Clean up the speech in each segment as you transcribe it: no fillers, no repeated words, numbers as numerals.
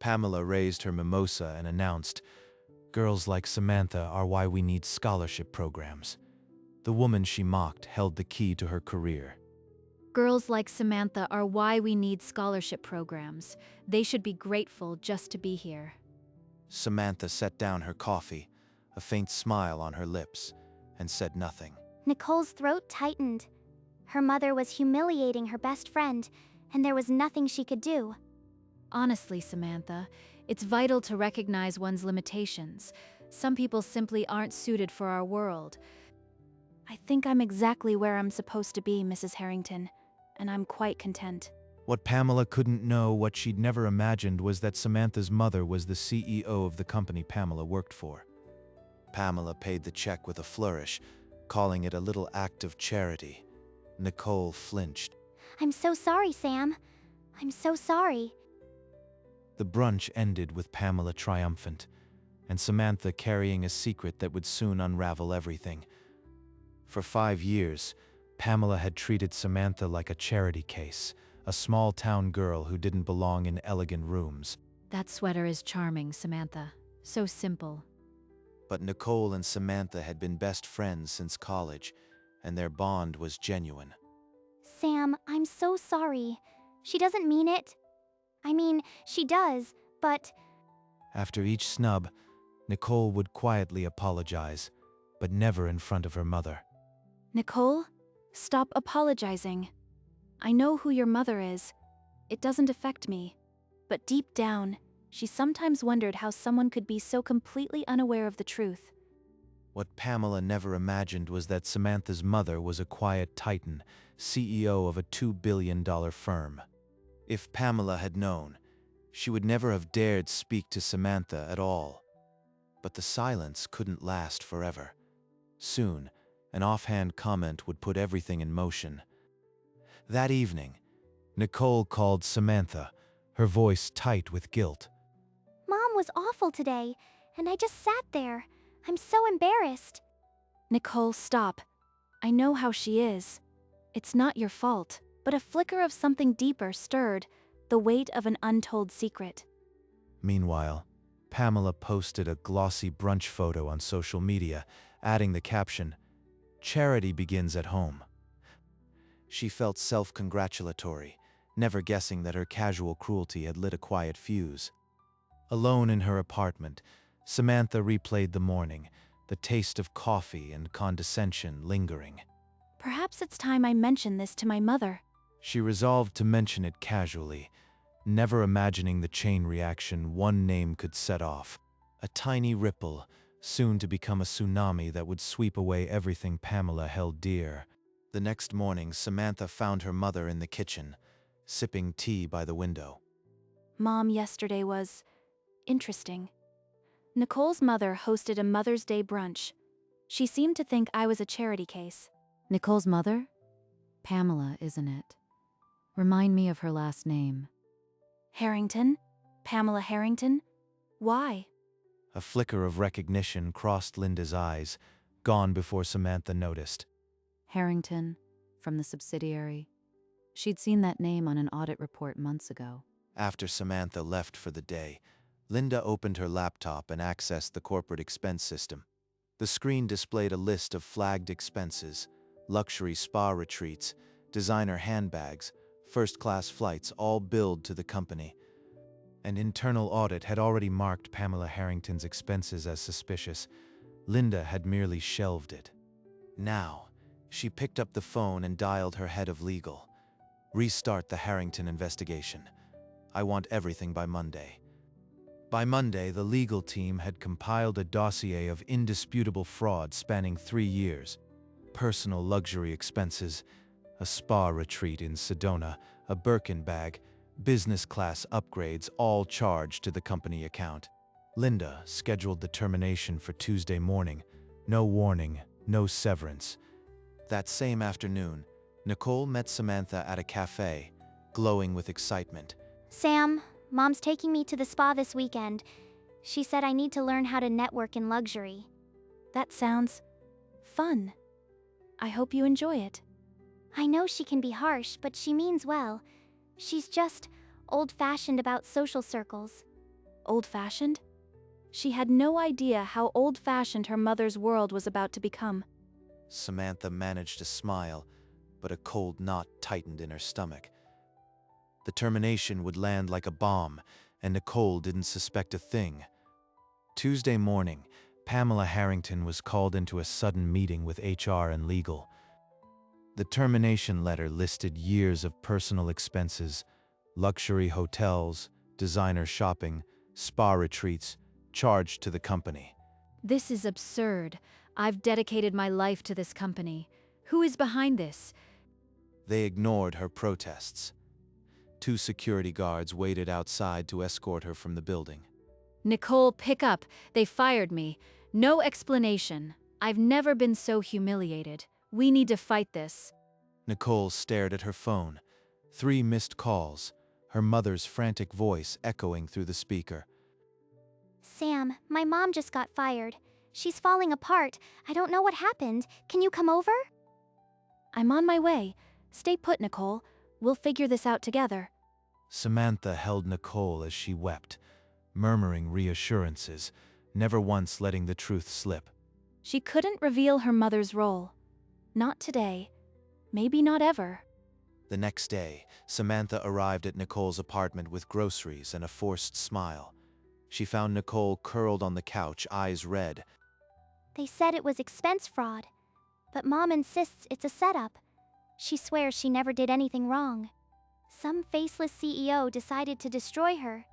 Pamela raised her mimosa and announced, "Girls like Samantha are why we need scholarship programs." The woman she mocked held the key to her career. Girls like Samantha are why we need scholarship programs. They should be grateful just to be here. Samantha set down her coffee, a faint smile on her lips, and said nothing. Nicole's throat tightened. Her mother was humiliating her best friend, and there was nothing she could do. Honestly, Samantha, it's vital to recognize one's limitations. Some people simply aren't suited for our world. I think I'm exactly where I'm supposed to be, Mrs. Harrington, and I'm quite content. What Pamela couldn't know, what she'd never imagined, was that Samantha's mother was the CEO of the company Pamela worked for. Pamela paid the check with a flourish, calling it a little act of charity. Nicole flinched. I'm so sorry, Sam. I'm so sorry. The brunch ended with Pamela triumphant, and Samantha carrying a secret that would soon unravel everything. For 5 years, Pamela had treated Samantha like a charity case, a small-town girl who didn't belong in elegant rooms. That sweater is charming, Samantha. So simple. But Nicole and Samantha had been best friends since college, and their bond was genuine. Sam, I'm so sorry. She doesn't mean it. I mean, she does, but... After each snub, Nicole would quietly apologize, but never in front of her mother. Nicole, stop apologizing. I know who your mother is. It doesn't affect me. But deep down, she sometimes wondered how someone could be so completely unaware of the truth. What Pamela never imagined was that Samantha's mother was a quiet titan, CEO of a $2 billion firm. If Pamela had known, she would never have dared speak to Samantha at all. But the silence couldn't last forever. Soon, an offhand comment would put everything in motion. That evening, Nicole called Samantha, her voice tight with guilt. Mom was awful today, and I just sat there. I'm so embarrassed. Nicole, stop. I know how she is. It's not your fault, but a flicker of something deeper stirred, the weight of an untold secret. Meanwhile, Pamela posted a glossy brunch photo on social media, adding the caption, "Charity begins at home." She felt self-congratulatory, never guessing that her casual cruelty had lit a quiet fuse. Alone in her apartment, Samantha replayed the morning, the taste of coffee and condescension lingering. Perhaps it's time I mention this to my mother. She resolved to mention it casually, never imagining the chain reaction one name could set off. A tiny ripple, soon to become a tsunami that would sweep away everything Pamela held dear. The next morning, Samantha found her mother in the kitchen, sipping tea by the window. Mom, yesterday was interesting. Nicole's mother hosted a Mother's Day brunch. She seemed to think I was a charity case. Nicole's mother? Pamela, isn't it? Remind me of her last name. Harrington? Pamela Harrington? Why? A flicker of recognition crossed Linda's eyes, gone before Samantha noticed. Harrington, from the subsidiary. She'd seen that name on an audit report months ago. After Samantha left for the day, Linda opened her laptop and accessed the corporate expense system. The screen displayed a list of flagged expenses, luxury spa retreats, designer handbags, first-class flights, all billed to the company. An internal audit had already marked Pamela Harrington's expenses as suspicious. Linda had merely shelved it. Now, she picked up the phone and dialed her head of legal. "Restart the Harrington investigation. I want everything by Monday." By Monday, the legal team had compiled a dossier of indisputable fraud spanning 3 years. Personal luxury expenses, a spa retreat in Sedona, a Birkin bag, business class upgrades, all charged to the company account. Linda scheduled the termination for Tuesday morning. No warning, no severance. That same afternoon, Nicole met Samantha at a cafe, glowing with excitement. Sam, Mom's taking me to the spa this weekend. She said I need to learn how to network in luxury. That sounds fun. I hope you enjoy it. I know she can be harsh, but she means well. She's just old-fashioned about social circles. Old-fashioned? She had no idea how old-fashioned her mother's world was about to become. Samantha managed to smile, but a cold knot tightened in her stomach. The termination would land like a bomb, and Nicole didn't suspect a thing. Tuesday morning, Pamela Harrington was called into a sudden meeting with HR and legal. The termination letter listed years of personal expenses, luxury hotels, designer shopping, spa retreats, charged to the company. This is absurd. I've dedicated my life to this company. Who is behind this? They ignored her protests. 2 security guards waited outside to escort her from the building. Nicole, pick up. They fired me. No explanation. I've never been so humiliated. We need to fight this. Nicole stared at her phone. 3 missed calls, her mother's frantic voice echoing through the speaker. Sam, my mom just got fired. She's falling apart. I don't know what happened. Can you come over? I'm on my way. Stay put, Nicole. We'll figure this out together. Samantha held Nicole as she wept, murmuring reassurances, never once letting the truth slip. She couldn't reveal her mother's role. Not today. Maybe not ever. The next day, Samantha arrived at Nicole's apartment with groceries and a forced smile. She found Nicole curled on the couch, eyes red. They said it was expense fraud, but Mom insists it's a setup. She swears she never did anything wrong. Some faceless CEO decided to destroy her,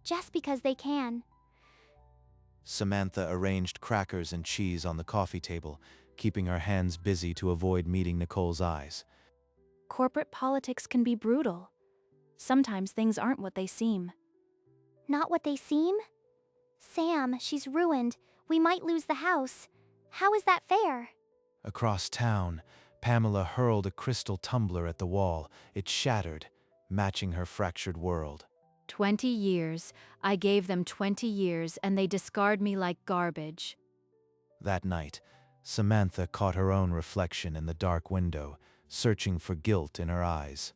just because they can. Samantha arranged crackers and cheese on the coffee table, keeping her hands busy to avoid meeting Nicole's eyes. Corporate politics can be brutal. Sometimes things aren't what they seem. Not what they seem? Sam, she's ruined. We might lose the house. How is that fair? Across town, Pamela hurled a crystal tumbler at the wall. It shattered, matching her fractured world. 20 years. I gave them 20 years, and they discard me like garbage. That night, Samantha caught her own reflection in the dark window, searching for guilt in her eyes.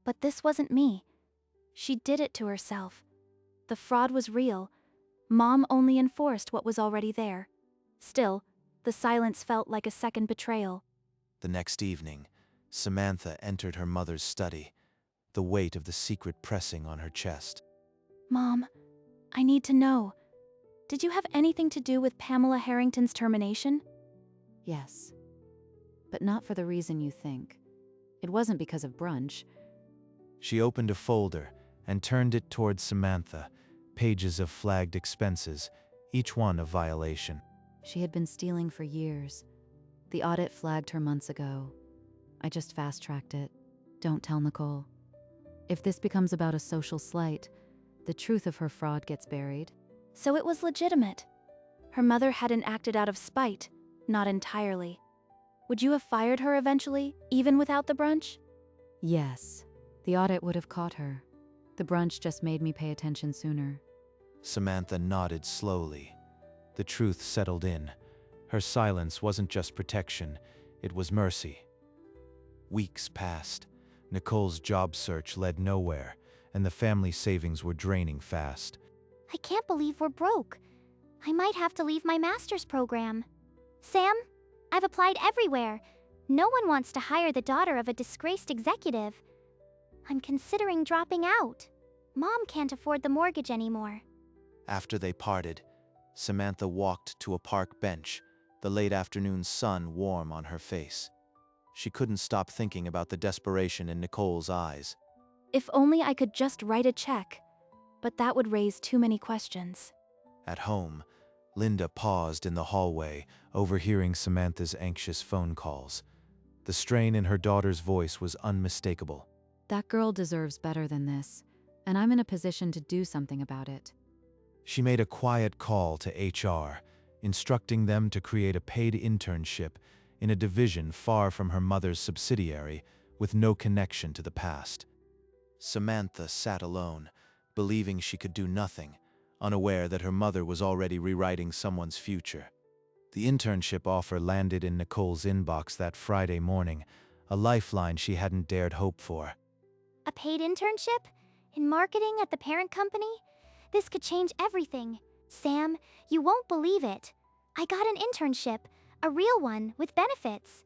But this wasn't me. She did it to herself. The fraud was real. Mom only enforced what was already there. Still, the silence felt like a second betrayal. The next evening, Samantha entered her mother's study, the weight of the secret pressing on her chest. Mom, I need to know. Did you have anything to do with Pamela Harrington's termination? Yes. But not for the reason you think. It wasn't because of Brunch. She opened a folder and turned it towards Samantha, pages of flagged expenses, each one a violation. She had been stealing for years. The audit flagged her months ago. I just fast-tracked it. Don't tell Nicole. If this becomes about a social slight, the truth of her fraud gets buried. So it was legitimate. Her mother hadn't acted out of spite, not entirely. Would you have fired her eventually, even without the brunch? Yes. The audit would have caught her. The brunch just made me pay attention sooner. Samantha nodded slowly. The truth settled in. Her silence wasn't just protection, it was mercy. Weeks passed. Nicole's job search led nowhere, and the family savings were draining fast. I can't believe we're broke. I might have to leave my master's program. Sam, I've applied everywhere. No one wants to hire the daughter of a disgraced executive. I'm considering dropping out. Mom can't afford the mortgage anymore. After they parted, Samantha walked to a park bench, the late afternoon sun warm on her face. She couldn't stop thinking about the desperation in Nicole's eyes. If only I could just write a check. But that would raise too many questions. At home, Linda paused in the hallway, overhearing Samantha's anxious phone calls. The strain in her daughter's voice was unmistakable. That girl deserves better than this, and I'm in a position to do something about it. She made a quiet call to HR, instructing them to create a paid internship in a division far from her mother's subsidiary, with no connection to the past. Samantha sat alone, believing she could do nothing, unaware that her mother was already rewriting someone's future. The internship offer landed in Nicole's inbox that Friday morning, a lifeline she hadn't dared hope for. A paid internship? In marketing at the parent company? This could change everything. Sam, you won't believe it. I got an internship, a real one, with benefits.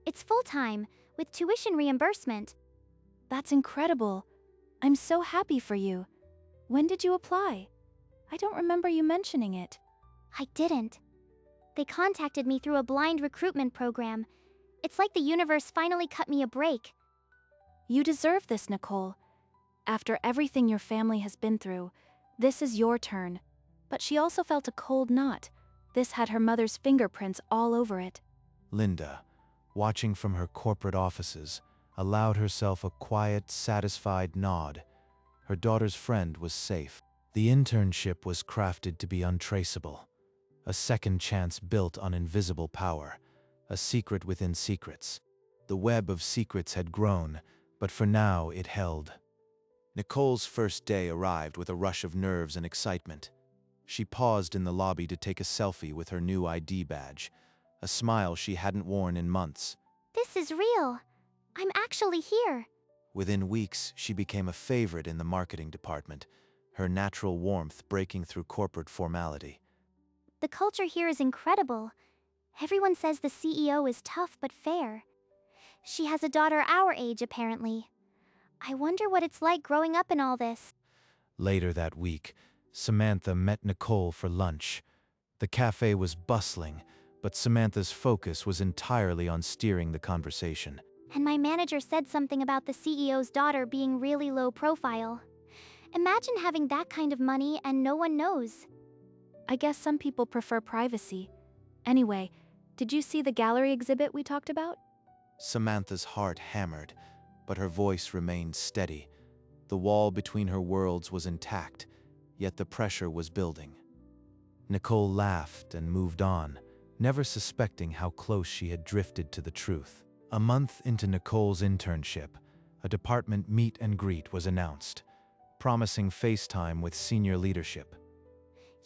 It's full-time, with tuition reimbursement. That's incredible. I'm so happy for you. When did you apply? I don't remember you mentioning it. I didn't. They contacted me through a blind recruitment program. It's like the universe finally cut me a break. You deserve this, Nicole. After everything your family has been through, this is your turn. But she also felt a cold knot. This had her mother's fingerprints all over it. Linda, watching from her corporate offices, allowed herself a quiet, satisfied nod. Her daughter's friend was safe. The internship was crafted to be untraceable. A second chance built on invisible power. A secret within secrets. The web of secrets had grown, but for now it held. Nicole's first day arrived with a rush of nerves and excitement. She paused in the lobby to take a selfie with her new ID badge, a smile she hadn't worn in months. This is real. I'm actually here. Within weeks, she became a favorite in the marketing department, her natural warmth breaking through corporate formality. The culture here is incredible. Everyone says the CEO is tough but fair. She has a daughter our age, apparently. I wonder what it's like growing up in all this. Later that week, Samantha met Nicole for lunch. The cafe was bustling, but Samantha's focus was entirely on steering the conversation. And my manager said something about the CEO's daughter being really low profile. Imagine having that kind of money and no one knows. I guess some people prefer privacy. Anyway, did you see the gallery exhibit we talked about? Samantha's heart hammered, but her voice remained steady. The wall between her worlds was intact, yet the pressure was building. Nicole laughed and moved on, never suspecting how close she had drifted to the truth. A month into Nicole's internship, a department meet and greet was announced, promising FaceTime with senior leadership.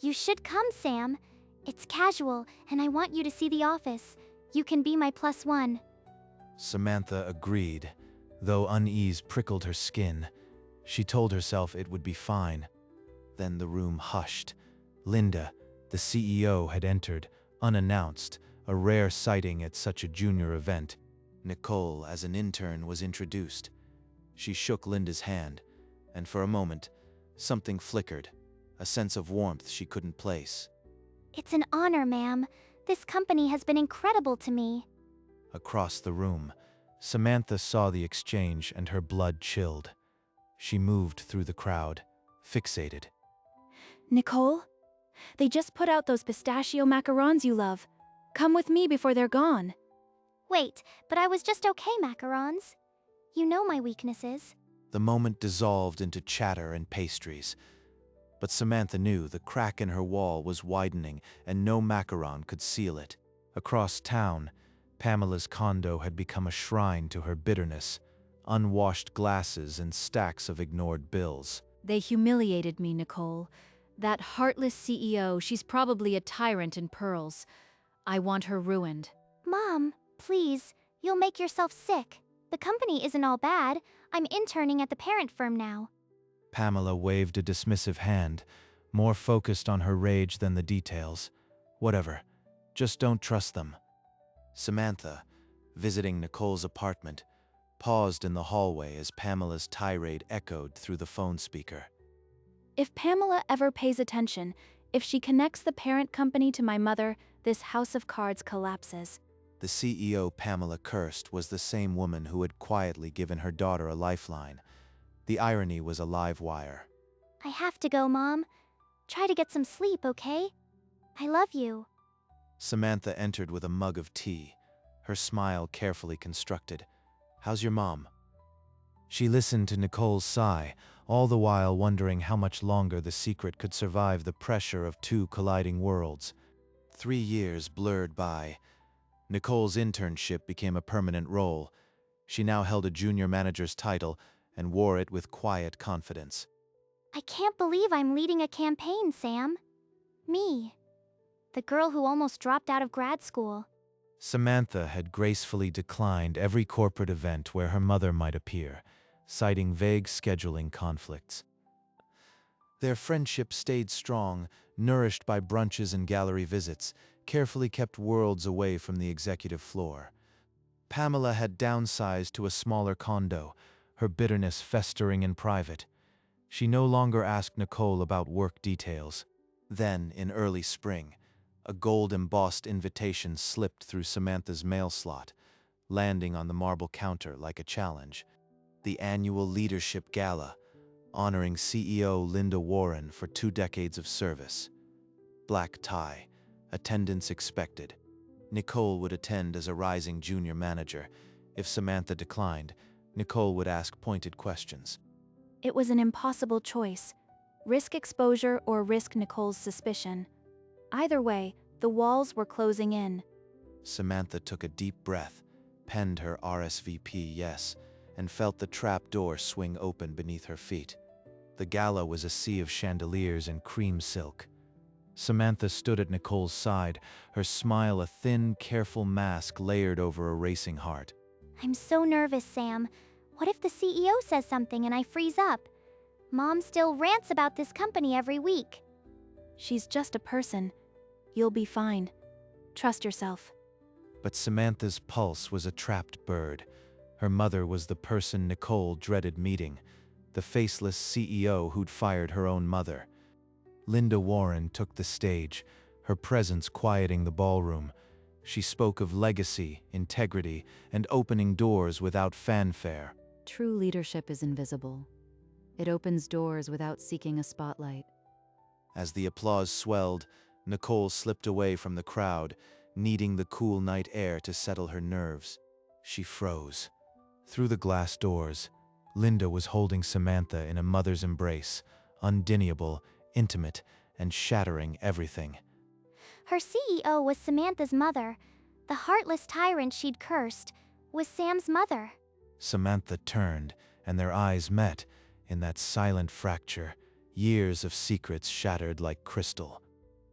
You should come, Sam. It's casual, and I want you to see the office. You can be my +1. Samantha agreed, though unease prickled her skin. She told herself it would be fine. Then the room hushed. Linda, the CEO, had entered, unannounced, a rare sighting at such a junior event. Nicole, as an intern, was introduced. She shook Linda's hand, and for a moment, something flickered, a sense of warmth she couldn't place. It's an honor, ma'am. This company has been incredible to me. Across the room, Samantha saw the exchange and her blood chilled. She moved through the crowd, fixated. Nicole? They just put out those pistachio macarons you love. Come with me before they're gone. Wait, but I was just okay, macarons. You know my weaknesses. The moment dissolved into chatter and pastries. But Samantha knew the crack in her wall was widening and no macaron could seal it. Across town, Pamela's condo had become a shrine to her bitterness, unwashed glasses and stacks of ignored bills. They humiliated me, Nicole. That heartless CEO, she's probably a tyrant in pearls. I want her ruined. Mom, please, you'll make yourself sick. The company isn't all bad. I'm interning at the parent firm now. Pamela waved a dismissive hand, more focused on her rage than the details. Whatever, just don't trust them. Samantha, visiting Nicole's apartment, paused in the hallway as Pamela's tirade echoed through the phone speaker. If Pamela ever pays attention, if she connects the parent company to my mother, this house of cards collapses. The CEO Pamela cursed was the same woman who had quietly given her daughter a lifeline. The irony was a live wire. I have to go, Mom. Try to get some sleep, okay? I love you. Samantha entered with a mug of tea, her smile carefully constructed. How's your mom? She listened to Nicole's sigh, all the while wondering how much longer the secret could survive the pressure of two colliding worlds. 3 years blurred by. Nicole's internship became a permanent role. She now held a junior manager's title and wore it with quiet confidence. I can't believe I'm leading a campaign, Sam. Me. The girl who almost dropped out of grad school. Samantha had gracefully declined every corporate event where her mother might appear, citing vague scheduling conflicts. Their friendship stayed strong, nourished by brunches and gallery visits, carefully kept worlds away from the executive floor. Pamela had downsized to a smaller condo, her bitterness festering in private. She no longer asked Nicole about work details. Then, in early spring, a gold-embossed invitation slipped through Samantha's mail slot, landing on the marble counter like a challenge. The annual Leadership Gala, honoring CEO Linda Warren for 2 decades of service. Black tie, attendance expected. Nicole would attend as a rising junior manager. If Samantha declined, Nicole would ask pointed questions. It was an impossible choice. Risk exposure or risk Nicole's suspicion. Either way, the walls were closing in. Samantha took a deep breath, penned her RSVP yes, and felt the trap door swing open beneath her feet. The gala was a sea of chandeliers and cream silk. Samantha stood at Nicole's side, her smile a thin, careful mask layered over a racing heart. I'm so nervous, Sam. What if the CEO says something and I freeze up? Mom still rants about this company every week. She's just a person. You'll be fine. Trust yourself. But Samantha's pulse was a trapped bird. Her mother was the person Nicole dreaded meeting, the faceless CEO who'd fired her own mother. Linda Warren took the stage, her presence quieting the ballroom. She spoke of legacy, integrity, and opening doors without fanfare. True leadership is invisible. It opens doors without seeking a spotlight. As the applause swelled, Nicole slipped away from the crowd, needing the cool night air to settle her nerves. She froze. Through the glass doors, Linda was holding Samantha in a mother's embrace, undeniable, intimate, and shattering everything. Her CEO was Samantha's mother. The heartless tyrant she'd cursed was Sam's mother. Samantha turned, and their eyes met. In that silent fracture, years of secrets shattered like crystal.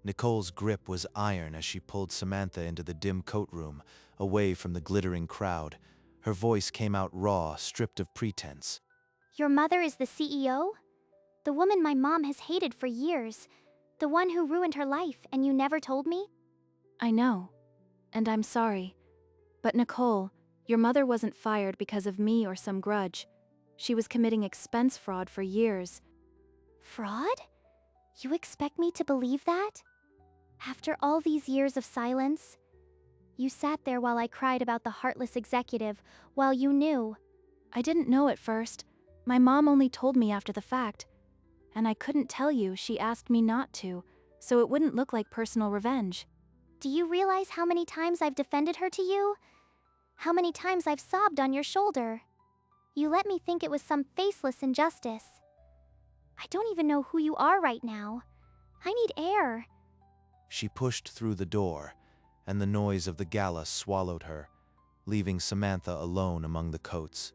Nicole's grip was iron as she pulled Samantha into the dim coat room, away from the glittering crowd. Her voice came out raw, stripped of pretense. Your mother is the CEO? The woman my mom has hated for years. The one who ruined her life, and you never told me? I know. And I'm sorry. But Nicole, your mother wasn't fired because of me or some grudge. She was committing expense fraud for years. Fraud? You expect me to believe that? After all these years of silence? You sat there while I cried about the heartless executive, while you knew. I didn't know at first. My mom only told me after the fact. And I couldn't tell you, she asked me not to, so it wouldn't look like personal revenge. Do you realize how many times I've defended her to you? How many times I've sobbed on your shoulder? You let me think it was some faceless injustice. I don't even know who you are right now. I need air. She pushed through the door, and the noise of the gala swallowed her, leaving Samantha alone among the coats.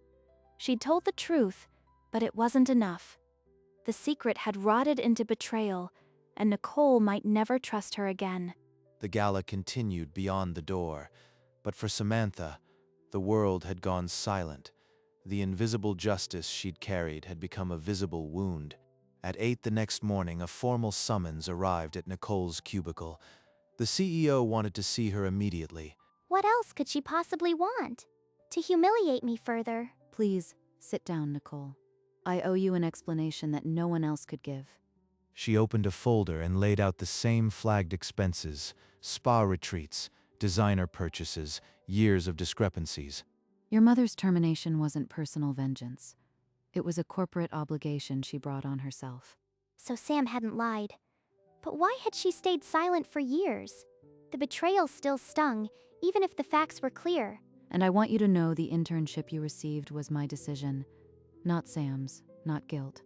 She'd told the truth, but it wasn't enough. The secret had rotted into betrayal, and Nicole might never trust her again. The gala continued beyond the door, but for Samantha, the world had gone silent. The invisible justice she'd carried had become a visible wound. At 8 the next morning, a formal summons arrived at Nicole's cubicle. The CEO wanted to see her immediately. What else could she possibly want? To humiliate me further. Please, sit down, Nicole. I owe you an explanation that no one else could give. She opened a folder and laid out the same flagged expenses, spa retreats, designer purchases, years of discrepancies. Your mother's termination wasn't personal vengeance. It was a corporate obligation she brought on herself. So Sam hadn't lied. But why had she stayed silent for years? The betrayal still stung, even if the facts were clear. And I want you to know the internship you received was my decision, not Sam's, not guilt.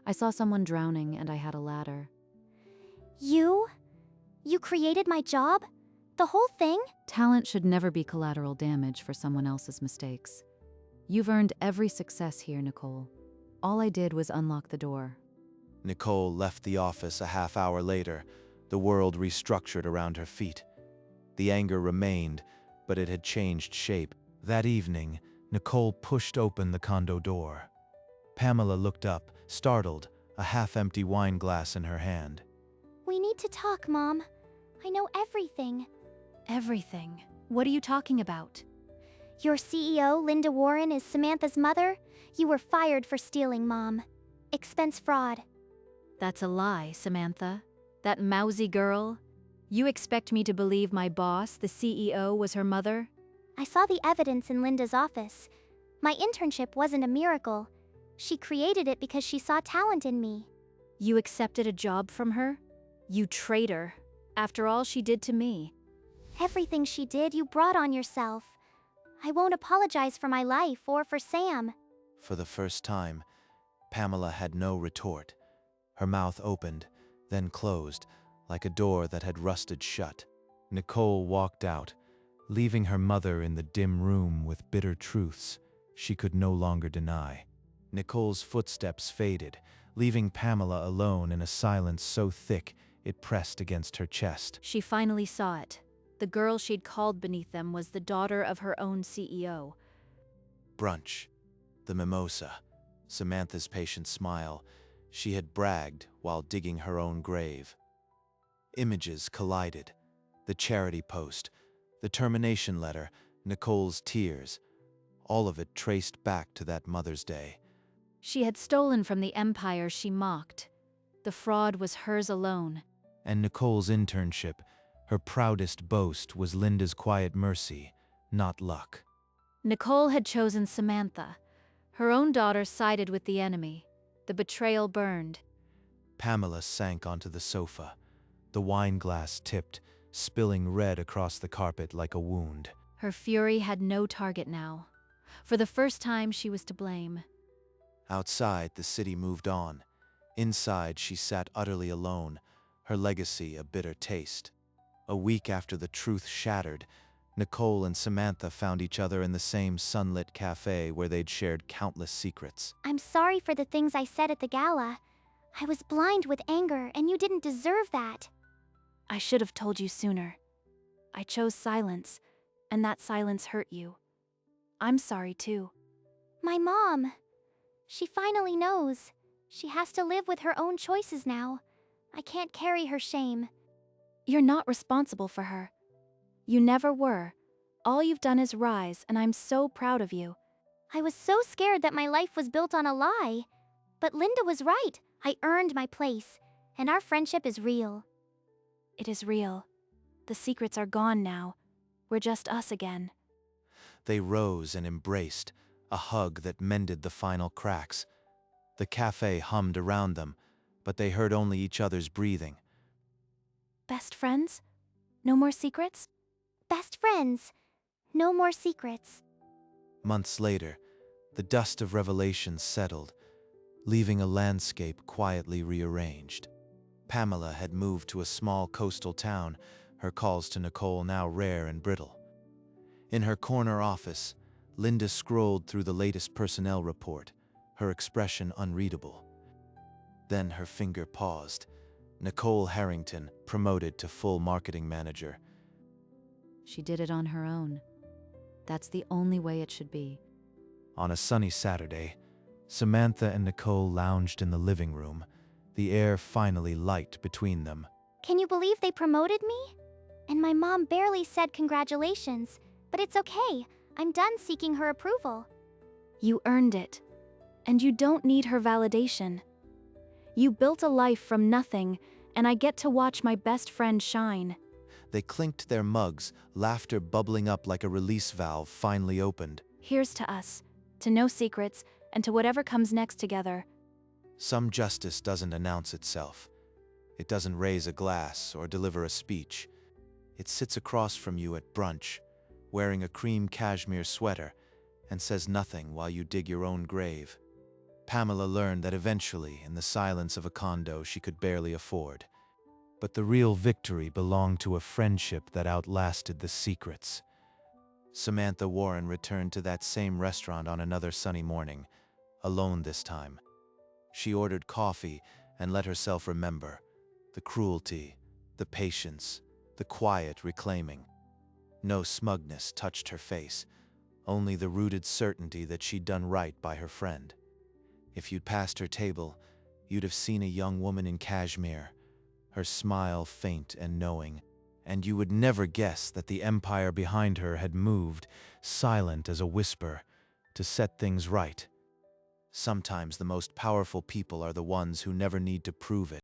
I saw someone drowning and I had a ladder. You? You created my job? The whole thing? Talent should never be collateral damage for someone else's mistakes. You've earned every success here, Nicole. All I did was unlock the door. Nicole left the office a half hour later, the world restructured around her feet. The anger remained, but it had changed shape. That evening, Nicole pushed open the condo door. Pamela looked up, startled, a half-empty wine glass in her hand. We need to talk, Mom. I know everything. Everything. What are you talking about? Your CEO, Linda Warren, is Samantha's mother. You were fired for stealing, Mom. Expense fraud. That's a lie, Samantha. That mousy girl. You expect me to believe my boss, the CEO, was her mother? I saw the evidence in Linda's office. My internship wasn't a miracle. She created it because she saw talent in me. You accepted a job from her? You traitor. After all she did to me. Everything she did, you brought on yourself. I won't apologize for my life or for Sam. For the first time, Pamela had no retort. Her mouth opened, then closed, like a door that had rusted shut. Nicole walked out, leaving her mother in the dim room with bitter truths she could no longer deny. Nicole's footsteps faded, leaving Pamela alone in a silence so thick it pressed against her chest. She finally saw it. The girl she'd called beneath them was the daughter of her own CEO. Brunch. The mimosa. Samantha's patient smile. She had bragged while digging her own grave. Images collided. The charity post, the termination letter, Nicole's tears. All of it traced back to that Mother's Day. She had stolen from the empire she mocked. The fraud was hers alone. And Nicole's internship, her proudest boast, was Linda's quiet mercy, not luck. Nicole had chosen Samantha. Her own daughter sided with the enemy. The betrayal burned. Pamela sank onto the sofa. The wine glass tipped, spilling red across the carpet like a wound. Her fury had no target now. For the first time, she was to blame. Outside, the city moved on. Inside, she sat utterly alone, her legacy a bitter taste. A week after the truth shattered, Nicole and Samantha found each other in the same sunlit cafe where they'd shared countless secrets. I'm sorry for the things I said at the gala. I was blind with anger, and you didn't deserve that. I should have told you sooner. I chose silence, and that silence hurt you. I'm sorry too. My mom. She finally knows. She has to live with her own choices now. I can't carry her shame. You're not responsible for her. You never were. All you've done is rise, and I'm so proud of you. I was so scared that my life was built on a lie. But Linda was right. I earned my place, and our friendship is real. It is real. The secrets are gone now. We're just us again. They rose and embraced, a hug that mended the final cracks. The cafe hummed around them, but they heard only each other's breathing. Best friends? No more secrets? Best friends. No more secrets. Months later, the dust of revelations settled, leaving a landscape quietly rearranged. Pamela had moved to a small coastal town, her calls to Nicole now rare and brittle. In her corner office, Linda scrolled through the latest personnel report, her expression unreadable. Then her finger paused. Nicole Harrington, promoted to full marketing manager. She did it on her own. That's the only way it should be. On a sunny Saturday, Samantha and Nicole lounged in the living room, the air finally light between them. Can you believe they promoted me? And my mom barely said congratulations, but it's okay. I'm done seeking her approval. You earned it. And you don't need her validation. You built a life from nothing, and I get to watch my best friend shine. They clinked their mugs, laughter bubbling up like a release valve finally opened. Here's to us, to no secrets, and to whatever comes next together. Some justice doesn't announce itself. It doesn't raise a glass or deliver a speech. It sits across from you at brunch, wearing a cream cashmere sweater, and says nothing while you dig your own grave. Pamela learned that eventually, in the silence of a condo she could barely afford. But the real victory belonged to a friendship that outlasted the secrets. Samantha Warren returned to that same restaurant on another sunny morning, alone this time. She ordered coffee and let herself remember the cruelty, the patience, the quiet reclaiming. No smugness touched her face, only the rooted certainty that she'd done right by her friend. If you'd passed her table, you'd have seen a young woman in cashmere, her smile faint and knowing, and you would never guess that the empire behind her had moved, silent as a whisper, to set things right. Sometimes the most powerful people are the ones who never need to prove it.